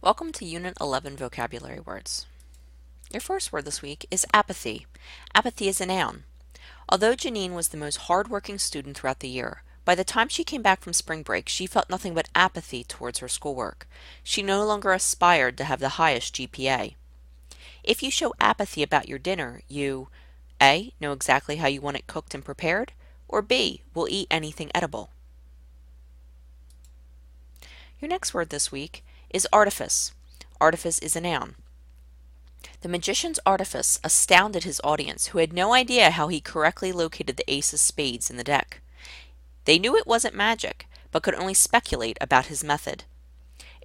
Welcome to Unit 11 Vocabulary Words. Your first word this week is apathy. Apathy is a noun. Although Janine was the most hardworking student throughout the year, by the time she came back from spring break, she felt nothing but apathy towards her schoolwork. She no longer aspired to have the highest GPA. If you show apathy about your dinner, you A. Know exactly how you want it cooked and prepared, or B. Will eat anything edible. Your next word this week is artifice. Artifice is a noun. The magician's artifice astounded his audience, who had no idea how he correctly located the ace of spades in the deck. They knew it wasn't magic, but could only speculate about his method.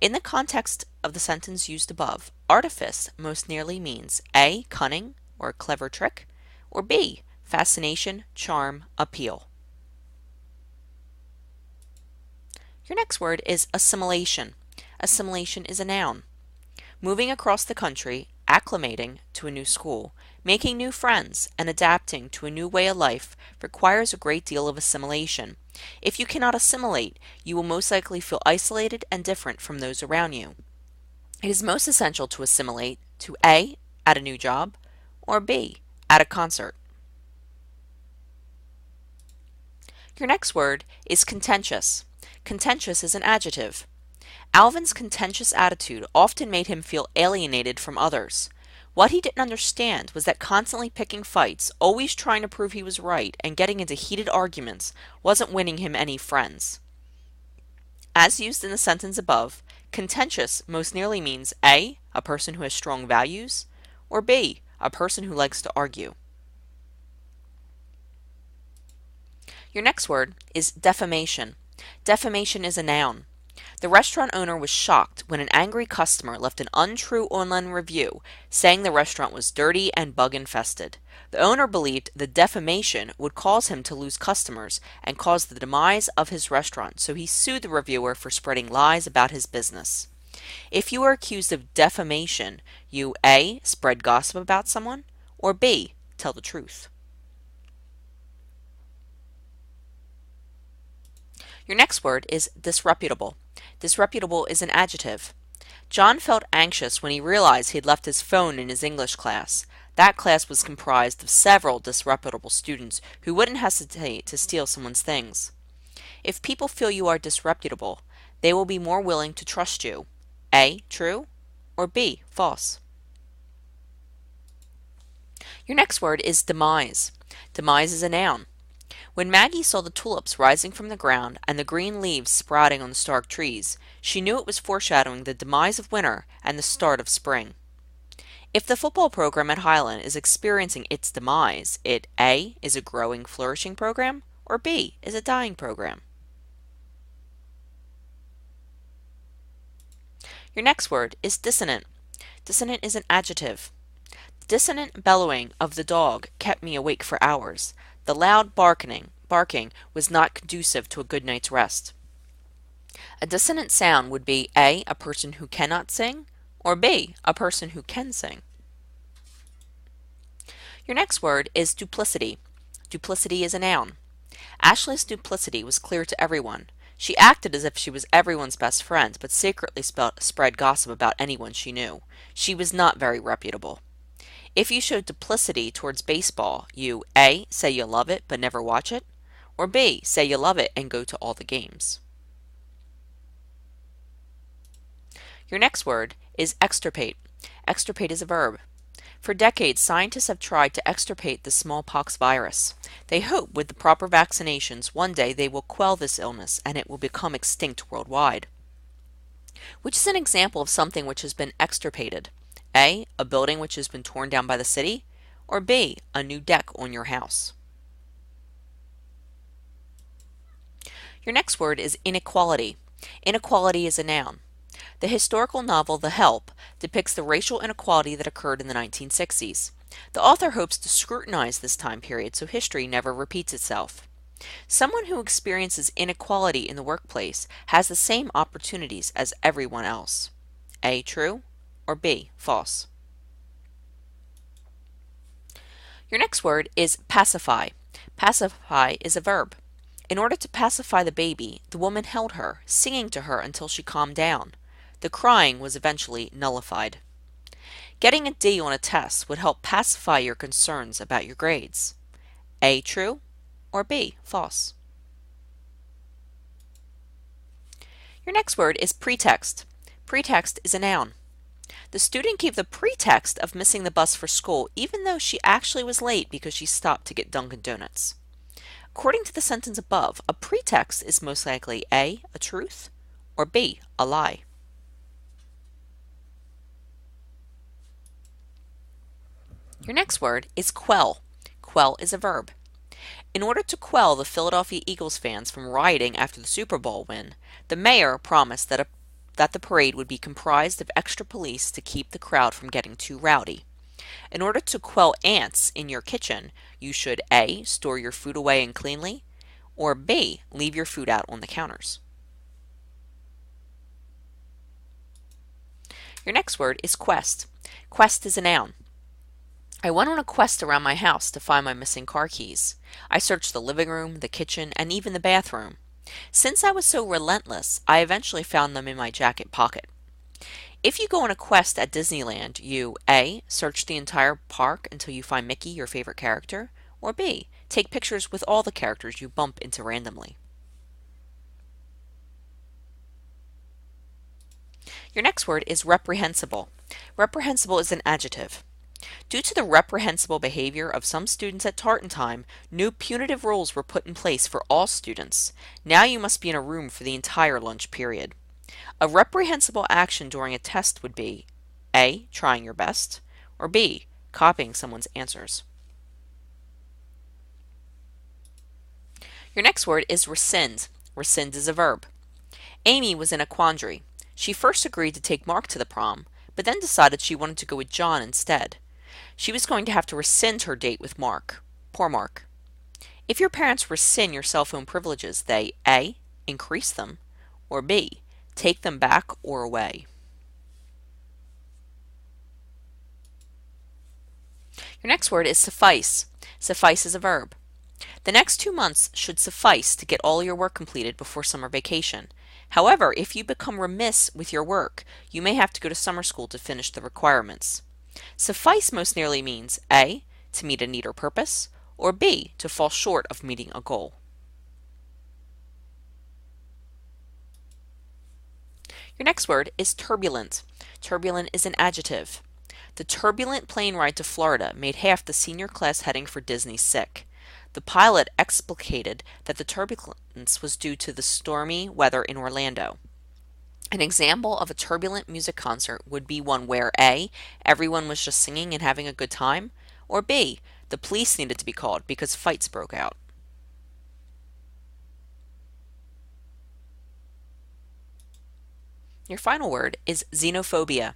In the context of the sentence used above, artifice most nearly means A. Cunning or a clever trick, or B. Fascination, charm, appeal. Your next word is assimilation. Assimilation is a noun. Moving across the country, acclimating to a new school, making new friends, and adapting to a new way of life requires a great deal of assimilation. If you cannot assimilate, you will most likely feel isolated and different from those around you. It is most essential to assimilate to A. At a new job, or B. At a concert. Your next word is contentious. Contentious is an adjective. Alvin's contentious attitude often made him feel alienated from others. What he didn't understand was that constantly picking fights, always trying to prove he was right, and getting into heated arguments wasn't winning him any friends. As used in the sentence above, contentious most nearly means A. A person who has strong values, or B. A person who likes to argue. Your next word is defamation. Defamation is a noun. The restaurant owner was shocked when an angry customer left an untrue online review saying the restaurant was dirty and bug infested. The owner believed the defamation would cause him to lose customers and cause the demise of his restaurant, so he sued the reviewer for spreading lies about his business. If you are accused of defamation, you A. Spread gossip about someone, or B. Tell the truth. Your next word is disreputable. Disreputable is an adjective. John felt anxious when he realized he had left his phone in his English class. That class was comprised of several disreputable students who wouldn't hesitate to steal someone's things. If people feel you are disreputable, they will be more willing to trust you. A. True, or B. False. Your next word is demise. Demise is a noun. When Maggie saw the tulips rising from the ground and the green leaves sprouting on the stark trees, she knew it was foreshadowing the demise of winter and the start of spring. If the football program at Highland is experiencing its demise, it A. is a growing, flourishing program, or B. is a dying program. Your next word is dissonant. Dissonant is an adjective. The dissonant bellowing of the dog kept me awake for hours. The loud barking was not conducive to a good night's rest. A dissonant sound would be A. A person who cannot sing, or B. A person who can sing. Your next word is duplicity. Duplicity is a noun. Ashley's duplicity was clear to everyone. She acted as if she was everyone's best friend, but secretly spread gossip about anyone she knew. She was not very reputable. If you show duplicity towards baseball, you A. Say you love it but never watch it, or B. Say you love it and go to all the games. Your next word is extirpate. Extirpate is a verb. For decades, scientists have tried to extirpate the smallpox virus. They hope with the proper vaccinations, one day they will quell this illness and it will become extinct worldwide. Which is an example of something which has been extirpated? A. A building which has been torn down by the city, or B. A new deck on your house. Your next word is inequality. Inequality is a noun. The historical novel The Help depicts the racial inequality that occurred in the 1960s. The author hopes to scrutinize this time period so history never repeats itself. Someone who experiences inequality in the workplace has the same opportunities as everyone else. A. True, or B. False. Your next word is pacify. Pacify is a verb. In order to pacify the baby, the woman held her, singing to her until she calmed down. The crying was eventually nullified. Getting a D on a test would help pacify your concerns about your grades. A, true, or B, false. Your next word is pretext. Pretext is a noun. The student gave the pretext of missing the bus for school even though she actually was late because she stopped to get Dunkin' Donuts. According to the sentence above, a pretext is most likely A, a truth, or B, a lie. Your next word is quell. Quell is a verb. In order to quell the Philadelphia Eagles fans from rioting after the Super Bowl win, the mayor promised that the parade would be comprised of extra police to keep the crowd from getting too rowdy. In order to quell ants in your kitchen, you should A, store your food away and cleanly, or B, leave your food out on the counters. Your next word is quest. Quest is a noun. I went on a quest around my house to find my missing car keys. I searched the living room, the kitchen, and even the bathroom. Since I was so relentless, I eventually found them in my jacket pocket. If you go on a quest at Disneyland, you A, search the entire park until you find Mickey, your favorite character, or B, take pictures with all the characters you bump into randomly. Your next word is reprehensible. Reprehensible is an adjective. Due to the reprehensible behavior of some students at Tartan Time, new punitive rules were put in place for all students. Now you must be in a room for the entire lunch period. A reprehensible action during a test would be A, trying your best, or B, copying someone's answers. Your next word is rescind. Rescind is a verb. Amy was in a quandary. She first agreed to take Mark to the prom, but then decided she wanted to go with John instead. She was going to have to rescind her date with Mark. Poor Mark. If your parents rescind your cell phone privileges, they A, increase them, or B, take them back or away. Your next word is suffice. Suffice is a verb. The next 2 months should suffice to get all your work completed before summer vacation. However, if you become remiss with your work, you may have to go to summer school to finish the requirements. Suffice most nearly means A, to meet a need or purpose, or B, to fall short of meeting a goal. Your next word is turbulent. Turbulent is an adjective. The turbulent plane ride to Florida made half the senior class heading for Disney sick. The pilot explicated that the turbulence was due to the stormy weather in Orlando. An example of a turbulent music concert would be one where A, everyone was just singing and having a good time, or B, the police needed to be called because fights broke out. Your final word is xenophobia.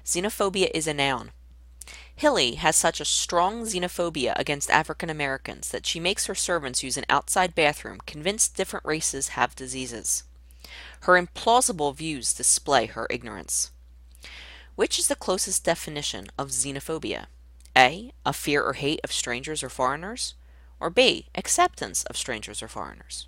Xenophobia is a noun. Hilly has such a strong xenophobia against African Americans that she makes her servants use an outside bathroom convinced different races have diseases. Her implausible views display her ignorance. Which is the closest definition of xenophobia? A, a fear or hate of strangers or foreigners, or B, acceptance of strangers or foreigners?